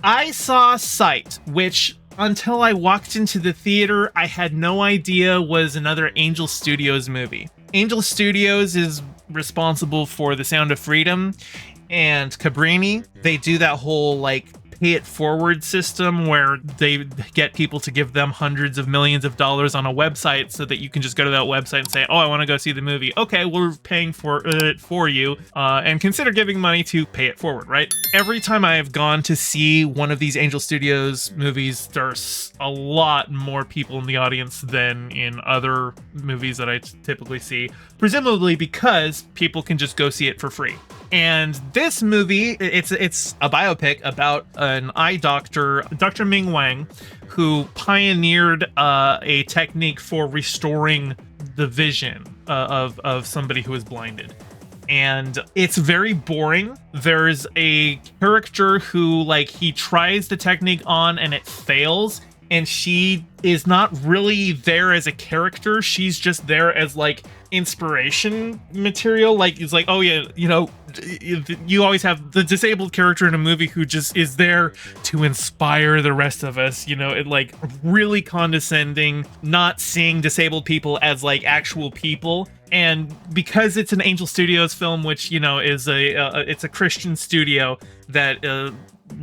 I saw Sight, which until I walked into the theater, I had no idea was another Angel Studios movie. Angel Studios is responsible for The Sound of Freedom and Cabrini. They do that whole like pay it forward system where they get people to give them hundreds of millions of dollars on a website so that you can just go to that website and say, oh, I want to go see the movie. Okay, we're paying for it for you, and consider giving money to pay it forward, right? Every time I have gone to see one of these Angel Studios movies, there's a lot more people in the audience than in other movies that I typically see, presumably because people can just go see it for free. And this movie, it's a biopic about an eye doctor, Dr. Ming Wang, who pioneered a technique for restoring the vision of somebody who is blinded. And it's very boring. There's a character who, like, he tries the technique on and it fails. And she is not really there as a character. She's just there as, like, inspiration material. Like, it's like, oh yeah, you know, you always have the disabled character in a movie who just is there to inspire the rest of us, you know, it like really condescending, not seeing disabled people as like actual people. And because it's an Angel Studios film, which, you know, is it's a Christian studio that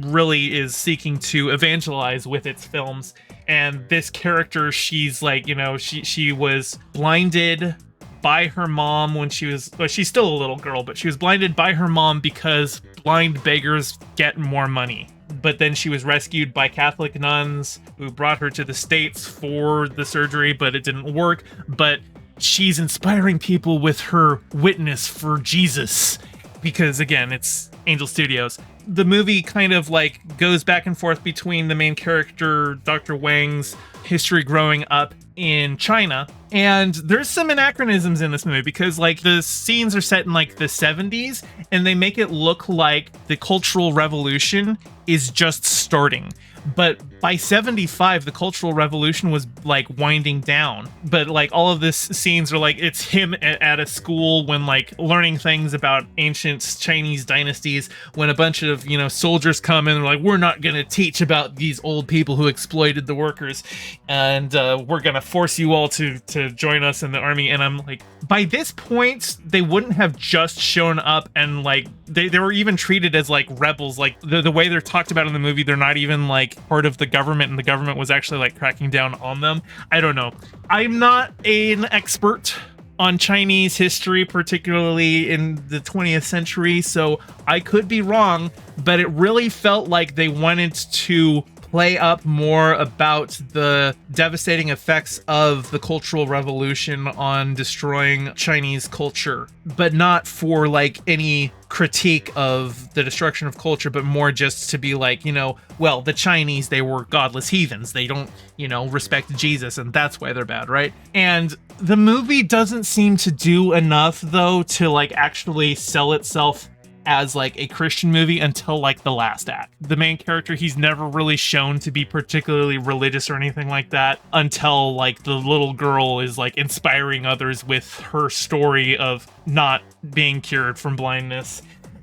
really is seeking to evangelize with its films. And this character, she's like, you know, she was blinded by her mom when she was, well, she's still a little girl, but she was blinded by her mom because blind beggars get more money. But then she was rescued by Catholic nuns who brought her to the States for the surgery, but it didn't work. But she's inspiring people with her witness for Jesus because, again, it's Angel Studios. The movie kind of like goes back and forth between the main character, Dr. Wang's history growing up in China. And there's some anachronisms in this movie because like the scenes are set in like the 70s and they make it look like the Cultural Revolution is just starting. But by 75, the Cultural Revolution was like winding down. But like all of this scenes are like, it's him at a school when like learning things about ancient Chinese dynasties, when a bunch of, you know, soldiers come in and they're like, we're not going to teach about these old people who exploited the workers. And we're going to force you all to join us in the army. And I'm like, by this point, they wouldn't have just shown up and like, they were even treated as like rebels. Like the way they're talked about in the movie, they're not even like part of the government, and the government was actually like cracking down on them. I don't know. I'm not an expert on Chinese history, particularly in the 20th century, so I could be wrong, but it really felt like they wanted to play up more about the devastating effects of the Cultural Revolution on destroying Chinese culture, but not for like any critique of the destruction of culture, but more just to be like, you know, well, the Chinese, they were godless heathens. They don't, you know, respect Jesus, and that's why they're bad, right? And the movie doesn't seem to do enough, though, to like actually sell itself as like a Christian movie until like the last act. The main character, he's never really shown to be particularly religious or anything like that until like the little girl is like inspiring others with her story of not being cured from blindness.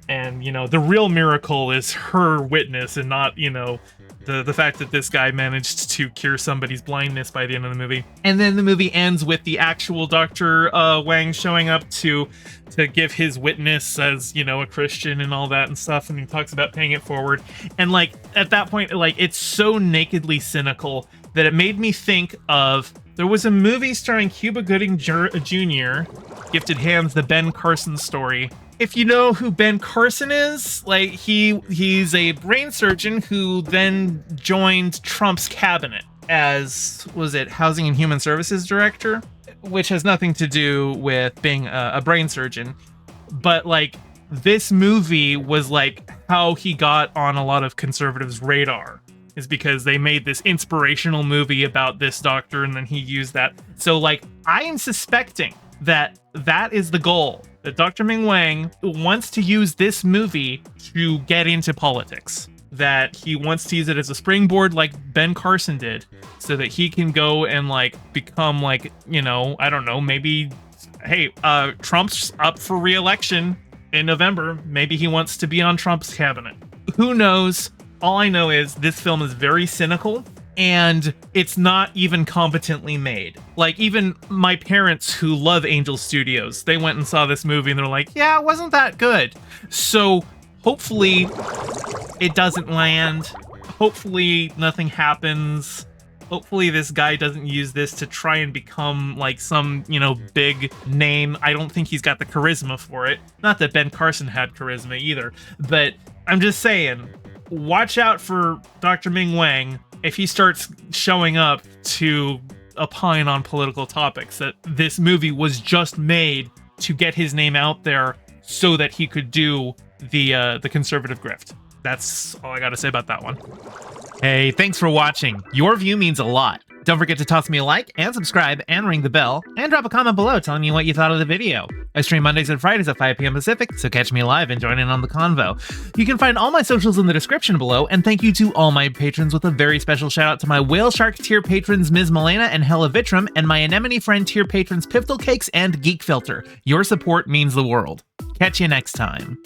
And, you know, the real miracle is her witness and not, you know, the fact that this guy managed to cure somebody's blindness by the end of the movie. And then the movie ends with the actual Dr. Wang showing up to give his witness as, you know, a Christian and all that and stuff, and he talks about paying it forward. And like at that point, like it's so nakedly cynical that it made me think of, there was a movie starring Cuba Gooding Jr., Gifted Hands, the Ben Carson story. If you know who Ben Carson is, like he's a brain surgeon who then joined Trump's cabinet as, was it Housing and Human Services Director, which has nothing to do with being a brain surgeon. But like this movie was like how he got on a lot of conservatives' radar, is because they made this inspirational movie about this doctor and then he used that. So like I am suspecting that that is the goal, that Dr. Ming Wang wants to use this movie to get into politics, that he wants to use it as a springboard like Ben Carson did, so that he can go and like become like, you know, I don't know, maybe, hey, Trump's up for re-election in November, maybe he wants to be on Trump's cabinet. Who knows? All I know is this film is very cynical, and it's not even competently made. Like, even my parents who love Angel Studios, they went and saw this movie and they're like, yeah, it wasn't that good. So hopefully it doesn't land. Hopefully nothing happens. Hopefully this guy doesn't use this to try and become like some, big name. I don't think he's got the charisma for it. Not that Ben Carson had charisma either, but I'm just saying, watch out for Dr. Ming Wang if he starts showing up to opine on political topics, that this movie was just made to get his name out there so that he could do the conservative grift. That's all I gotta say about that one. Hey, thanks for watching. Your view means a lot. Don't forget to toss me a like and subscribe and ring the bell and drop a comment below telling me what you thought of the video. I stream Mondays and Fridays at 5 p.m. Pacific, so catch me live and join in on the convo. You can find all my socials in the description below, and thank you to all my patrons with a very special shout out to my Whale Shark tier patrons Ms. Milena and Hella Vitram, and my Anemone Friend tier patrons Piftle Cakes and Geek Filter. Your support means the world. Catch you next time.